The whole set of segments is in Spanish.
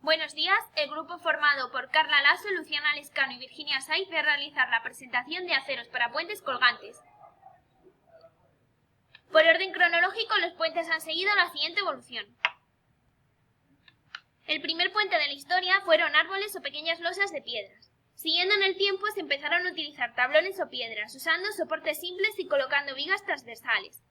Buenos días, el grupo formado por Carla Lasso, Luciana Lescano y Virginia Saiz va a realizar la presentación de aceros para puentes colgantes. Por orden cronológico, los puentes han seguido la siguiente evolución. El primer puente de la historia fueron árboles o pequeñas losas de piedras. Siguiendo en el tiempo, se empezaron a utilizar tablones o piedras, usando soportes simples y colocando vigas transversales.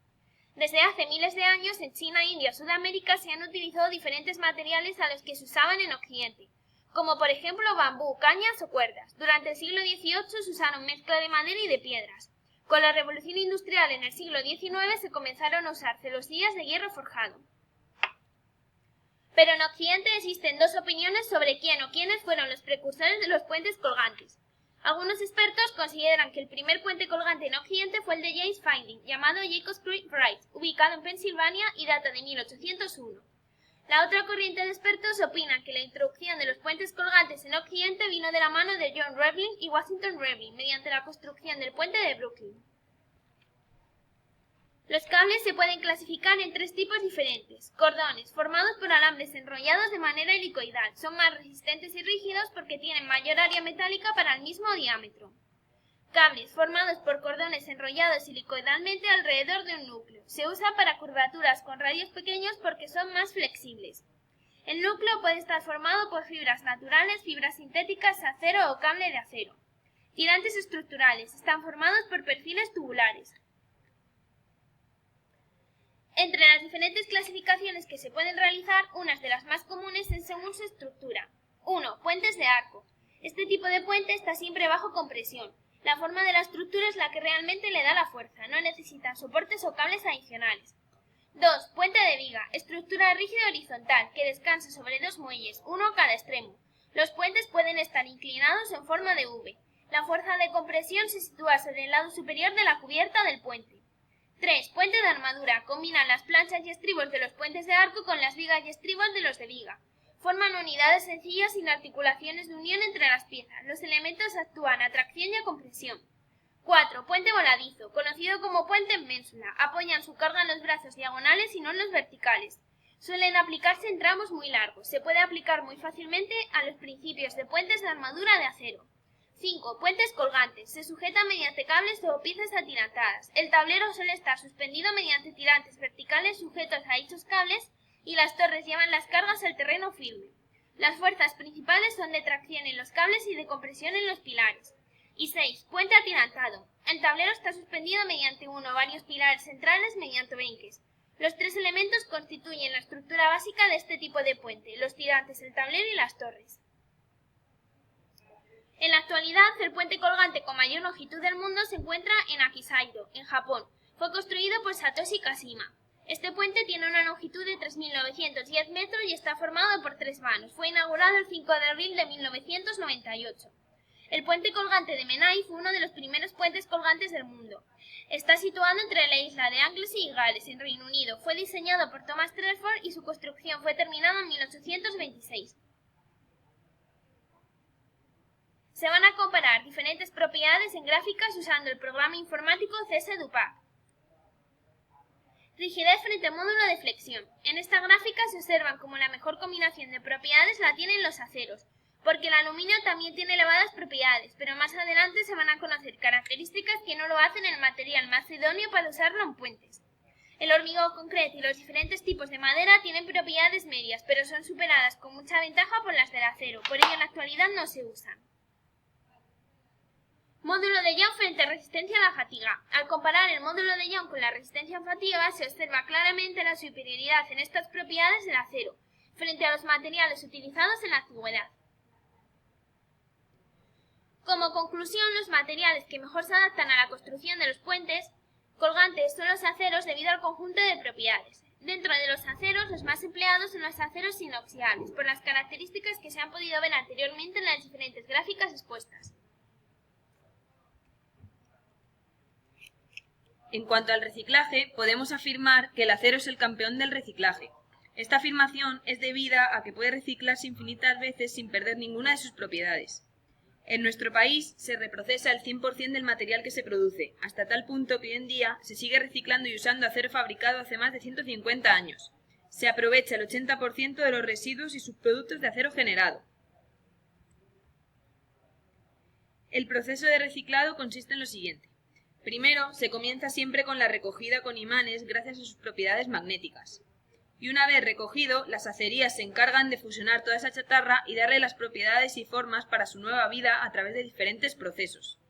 Desde hace miles de años, en China, India y Sudamérica se han utilizado diferentes materiales a los que se usaban en Occidente, como por ejemplo bambú, cañas o cuerdas. Durante el siglo XVIII se usaron mezcla de madera y de piedras. Con la revolución industrial en el siglo XIX se comenzaron a usar celosías de hierro forjado. Pero en Occidente existen dos opiniones sobre quién o quiénes fueron los precursores de los puentes colgantes. Algunos expertos consideran que el primer puente colgante en Occidente fue el de James Finding, llamado Jacob's Creek Bridge, ubicado en Pensilvania y data de 1801. La otra corriente de expertos opina que la introducción de los puentes colgantes en Occidente vino de la mano de John Revlin y Washington Revlin mediante la construcción del puente de Brooklyn. Los cables se pueden clasificar en tres tipos diferentes. Cordones, formados por alambres enrollados de manera helicoidal. Son más resistentes y rígidos porque tienen mayor área metálica para el mismo diámetro. Cables, formados por cordones enrollados helicoidalmente alrededor de un núcleo. Se usan para curvaturas con radios pequeños porque son más flexibles. El núcleo puede estar formado por fibras naturales, fibras sintéticas, acero o cable de acero. Tirantes estructurales. Están formados por perfiles tubulares. Entre las diferentes clasificaciones que se pueden realizar, unas de las más comunes es según su estructura. 1. Puentes de arco. Este tipo de puente está siempre bajo compresión. La forma de la estructura es la que realmente le da la fuerza, no necesitan soportes o cables adicionales. 2. Puente de viga. Estructura rígida horizontal, que descansa sobre dos muelles, uno a cada extremo. Los puentes pueden estar inclinados en forma de V. La fuerza de compresión se sitúa sobre el lado superior de la cubierta del puente. 3. Puente de armadura. Combinan las planchas y estribos de los puentes de arco con las vigas y estribos de los de viga. Forman unidades sencillas sin articulaciones de unión entre las piezas. Los elementos actúan a tracción y a compresión. 4. Puente voladizo. Conocido como puente en ménsula. Apoyan su carga en los brazos diagonales y no en los verticales. Suelen aplicarse en tramos muy largos. Se puede aplicar muy fácilmente a los principios de puentes de armadura de acero. 5. Puentes colgantes. Se sujetan mediante cables o piezas atirantadas. El tablero suele estar suspendido mediante tirantes verticales sujetos a dichos cables y las torres llevan las cargas al terreno firme. Las fuerzas principales son de tracción en los cables y de compresión en los pilares. Y 6. Puente atirantado. El tablero está suspendido mediante uno o varios pilares centrales mediante benques. Los tres elementos constituyen la estructura básica de este tipo de puente: los tirantes, el tablero y las torres. En la actualidad, el puente colgante con mayor longitud del mundo se encuentra en Akisaido, en Japón. Fue construido por Satoshi Kashima. Este puente tiene una longitud de 3.910 metros y está formado por tres vanos. Fue inaugurado el 5 de abril de 1998. El puente colgante de Menai fue uno de los primeros puentes colgantes del mundo. Está situado entre la isla de Anglesey y Gales, en Reino Unido. Fue diseñado por Thomas Trelford y su construcción fue terminada en 1826. Se van a comparar diferentes propiedades en gráficas usando el programa informático CS-DUPAC. Rigidez frente al módulo de flexión. En esta gráfica se observan como la mejor combinación de propiedades la tienen los aceros, porque el aluminio también tiene elevadas propiedades, pero más adelante se van a conocer características que no lo hacen el material más idóneo para usarlo en puentes. El hormigón concreto y los diferentes tipos de madera tienen propiedades medias, pero son superadas con mucha ventaja por las del acero, por ello en la actualidad no se usan. Módulo de Young frente a resistencia a la fatiga. Al comparar el módulo de Young con la resistencia a fatiga, se observa claramente la superioridad en estas propiedades del acero, frente a los materiales utilizados en la antigüedad. Como conclusión, los materiales que mejor se adaptan a la construcción de los puentes colgantes son los aceros debido al conjunto de propiedades. Dentro de los aceros, los más empleados son los aceros inoxidables, por las características que se han podido ver anteriormente en las diferentes gráficas expuestas. En cuanto al reciclaje, podemos afirmar que el acero es el campeón del reciclaje. Esta afirmación es debida a que puede reciclarse infinitas veces sin perder ninguna de sus propiedades. En nuestro país se reprocesa el 100% del material que se produce, hasta tal punto que hoy en día se sigue reciclando y usando acero fabricado hace más de 150 años. Se aprovecha el 80% de los residuos y subproductos de acero generado. El proceso de reciclado consiste en lo siguiente. Primero, se comienza siempre con la recogida con imanes gracias a sus propiedades magnéticas. Y una vez recogido, las acerías se encargan de fusionar toda esa chatarra y darle las propiedades y formas para su nueva vida a través de diferentes procesos.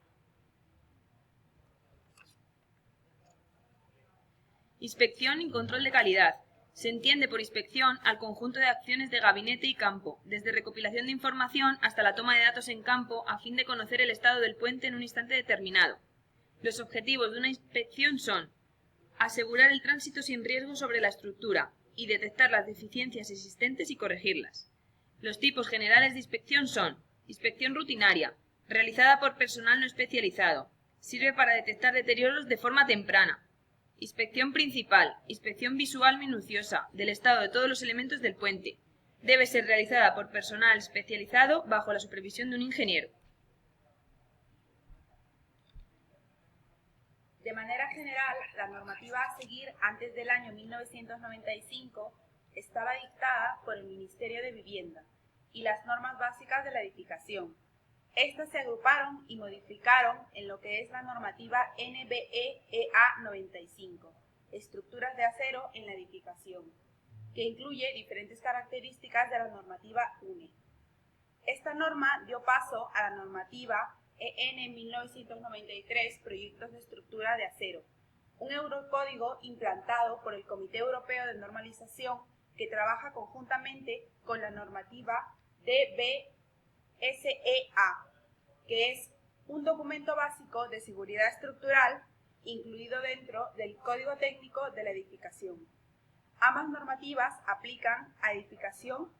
Inspección y control de calidad. Se entiende por inspección al conjunto de acciones de gabinete y campo, desde recopilación de información hasta la toma de datos en campo a fin de conocer el estado del puente en un instante determinado. Los objetivos de una inspección son asegurar el tránsito sin riesgo sobre la estructura y detectar las deficiencias existentes y corregirlas. Los tipos generales de inspección son inspección rutinaria, realizada por personal no especializado. Sirve para detectar deterioros de forma temprana. Inspección principal, inspección visual minuciosa del estado de todos los elementos del puente. Debe ser realizada por personal especializado bajo la supervisión de un ingeniero. De manera general, la normativa a seguir antes del año 1995 estaba dictada por el Ministerio de Vivienda y las normas básicas de la edificación. Estas se agruparon y modificaron en lo que es la normativa NBE-EA 95, estructuras de acero en la edificación, que incluye diferentes características de la normativa UNE. Esta norma dio paso a la normativa EN 1993, proyectos de estructura de acero, un eurocódigo implantado por el Comité Europeo de Normalización que trabaja conjuntamente con la normativa DBSEA, que es un documento básico de seguridad estructural incluido dentro del Código Técnico de la Edificación. Ambas normativas aplican a edificación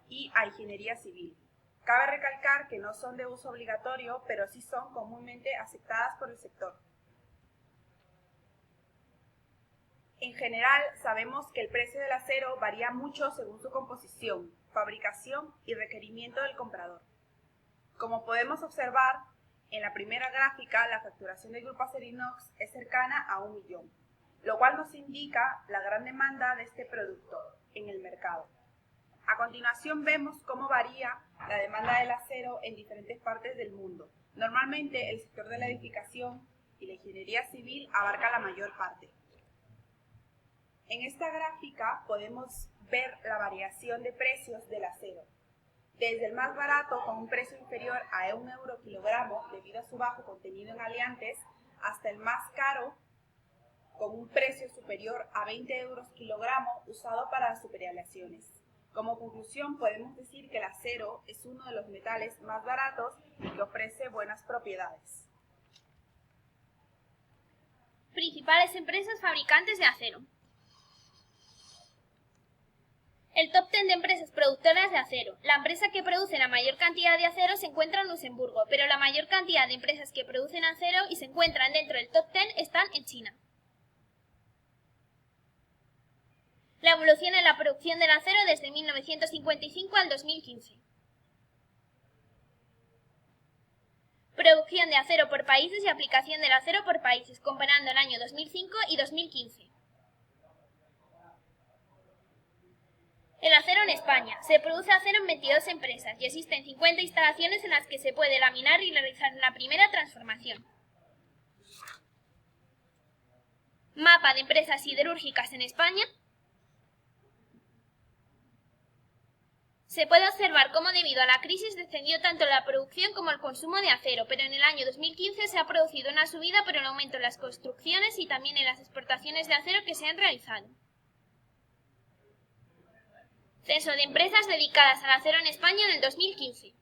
y a ingeniería civil. Cabe recalcar que no son de uso obligatorio, pero sí son comúnmente aceptadas por el sector. En general, sabemos que el precio del acero varía mucho según su composición, fabricación y requerimiento del comprador. Como podemos observar, en la primera gráfica, la facturación del Grupo Acerinox es cercana a 1 millón, lo cual nos indica la gran demanda de este producto en el mercado. A continuación vemos cómo varía la demanda del acero en diferentes partes del mundo. Normalmente el sector de la edificación y la ingeniería civil abarca la mayor parte. En esta gráfica podemos ver la variación de precios del acero. Desde el más barato, con un precio inferior a 1 euro kilogramo debido a su bajo contenido en aleantes, hasta el más caro, con un precio superior a 20 euros kilogramo usado para las superaleaciones. Como conclusión, podemos decir que el acero es uno de los metales más baratos y que ofrece buenas propiedades. Principales empresas fabricantes de acero. El top 10 de empresas productoras de acero. La empresa que produce la mayor cantidad de acero se encuentra en Luxemburgo, pero la mayor cantidad de empresas que producen acero y se encuentran dentro del top 10 están en China. La evolución en la producción del acero desde 1955 al 2015. Producción de acero por países y aplicación del acero por países, comparando el año 2005 y 2015. El acero en España. Se produce acero en 22 empresas y existen 50 instalaciones en las que se puede laminar y realizar una primera transformación. Mapa de empresas siderúrgicas en España. Se puede observar cómo debido a la crisis descendió tanto la producción como el consumo de acero, pero en el año 2015 se ha producido una subida por el aumento en las construcciones y también en las exportaciones de acero que se han realizado. Censo de empresas dedicadas al acero en España en el 2015.